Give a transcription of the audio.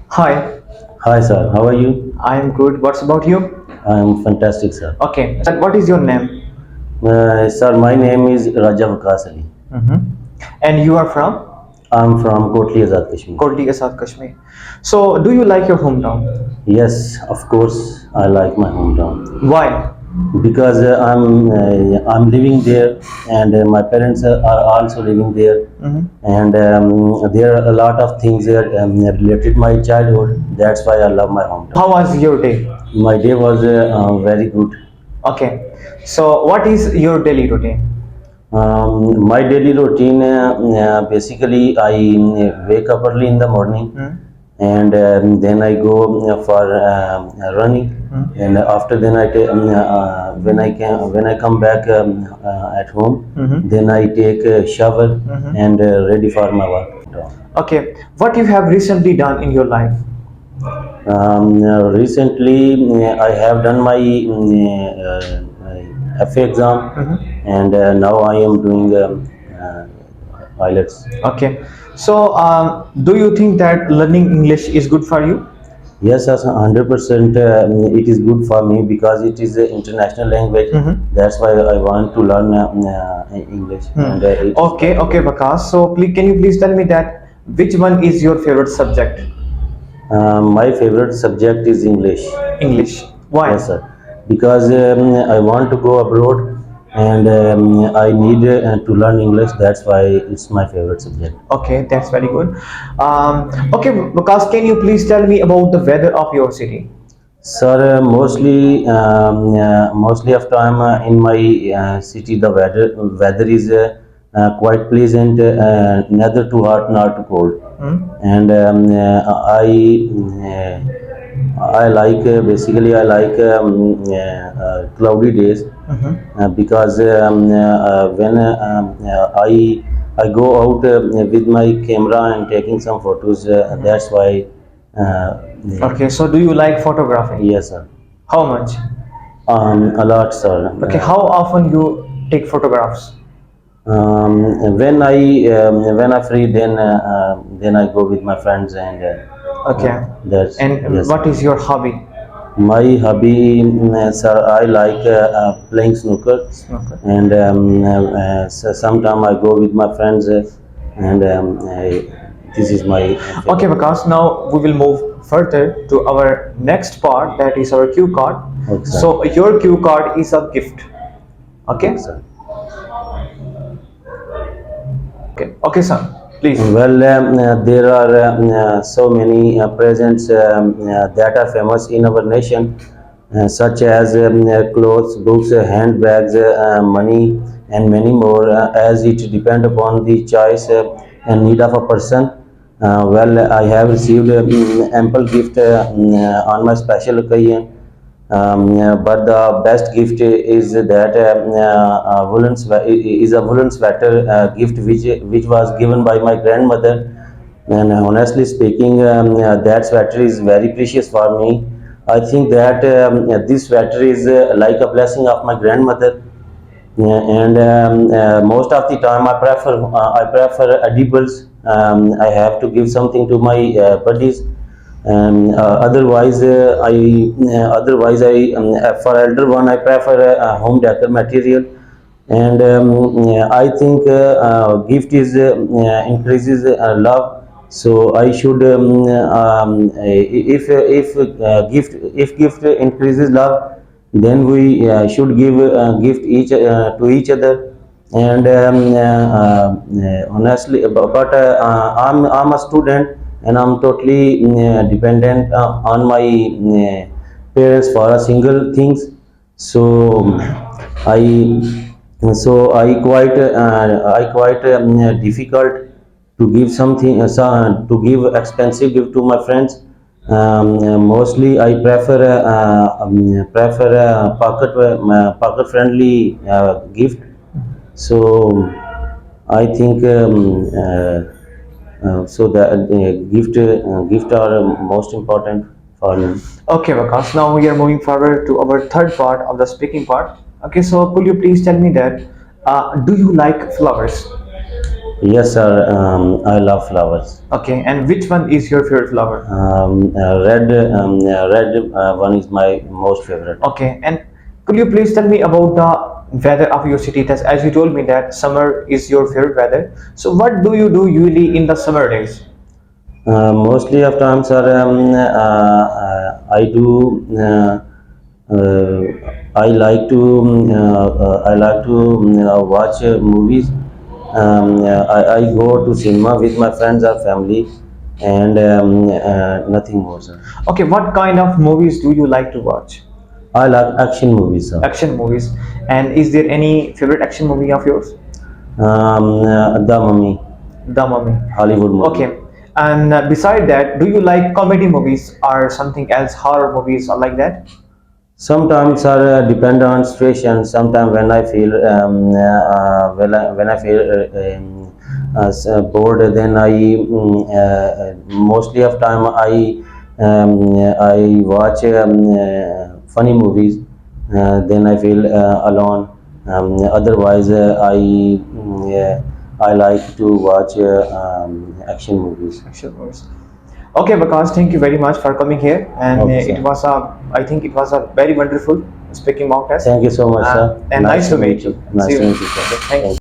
Hi, Hi sir, how are you? I am good. What's about you? I am fantastic sir. Okay, so what is your name? Sir, my name is Raja Waqas. Mm-hmm. And you are from I am from Kotli, Azad Kashmir. Kotli, Azad Kashmir. So, do you like your hometown? Yes, of course, I like my hometown Why? because I'm living there, and my parents are also living there, Mm-hmm. and there are a lot of things there related to my childhood. That's why I love my hometown. How was your day? My day was very good. Okay, so what is your daily routine? My daily routine basically I wake up early in the morning, Hmm? and then I go for running, Hmm? and after then when I come back at home, Mm-hmm. then I take a shower Mm-hmm. and ready for my work. Okay, what you have recently done in your life? Recently, I have done my FA exam, Mm-hmm. and now I am doing Ielts. Okay, so do you think that learning English is good for you? Yes, yes, 100%. It is good for me because it is an international language. Mm-hmm. That's why I want to learn English, and it is Okay, very okay, good. Vakas. So, please, can you please tell me that which one is your favorite subject? My favorite subject is English. English. Yes, Why? sir. Because I want to go abroad, and I need to learn English. That's why it's my favorite subject. Okay, that's very good. Okay, Vakas, can you please tell me about the weather of your city? Sir, mostly of time in my city, the weather is quite pleasant, neither too hot nor too cold, Hmm? and I like basically I like cloudy days, Mm-hmm. because when I go out with my camera and taking some photos. That's why. Uh, Okay, so do you like photography? yes, sir. How much? A lot, sir. Okay, how often you take photographs? When I free, then I go with my friends, and Okay, that's and yes. what is your hobby? My hobby, sir, I like playing snooker, Snooker. and so sometime I go with my friends, and this is my Okay, favorite. Vakas, now we will move further to our next part, that is our cue card. Okay, sir. So, your cue card is a gift. Okay, Okay? sir. Okay, okay, sir, please. Well, there are so many presents that are famous in our nation, such as clothes, books, handbags, money, and many more, as it depend upon the choice and need of a person. Well, I have received ample gift on my special occasion. But the best gift is that is a woolen sweater gift which was given by my grandmother, and honestly speaking, that sweater is very precious for me. I think that this sweater is like a blessing of my grandmother. Yeah, and most of the time I prefer edibles. I have to give something to my buddies. Otherwise I for elder one I prefer home decor material, and yeah, I think gift is increases love. So I should if gift increases love, then we should give gift each to each other. And honestly, I'm a student, and I'm totally dependent on my parents for a single things. So I I quite difficult to give something to give expensive gift to my friends. Mostly I prefer pocket friendly gift. So I think so that gift are most important for me. Okay, Vakas, now we are moving forward to our third part of the speaking part. Okay, so could you please tell me that do you like flowers? Yes, sir. I love flowers. Okay, and which one is your favorite flower? Red one is my most favorite. Okay, and could you please tell me about the weather of your city? As you told me that summer is your favorite weather. So what do you do usually in the summer days? Mostly of times, sir, I do. I like to watch movies. I go to cinema with my friends or family, and nothing more, sir. Okay, what kind of movies do you like to watch? I like action movies, sir. Action movies. And is there any favorite action movie of yours? The Mummy, The Mummy. Hollywood movie. Okay. And beside that, do you like comedy movies or something else, horror movies or like that? Sometimes are depend on situation. Sometimes when I feel when I feel bored, then mostly of time I watch funny movies. Then I feel alone. Otherwise, I like to watch action movies. Action movies. Okay, Vikas, thank you very much for coming here. And Okay, it sir. was I think it was a very wonderful speaking about us. Thank you so much, sir. And nice to meet you. Nice See to you. meet you, sir. Thank you.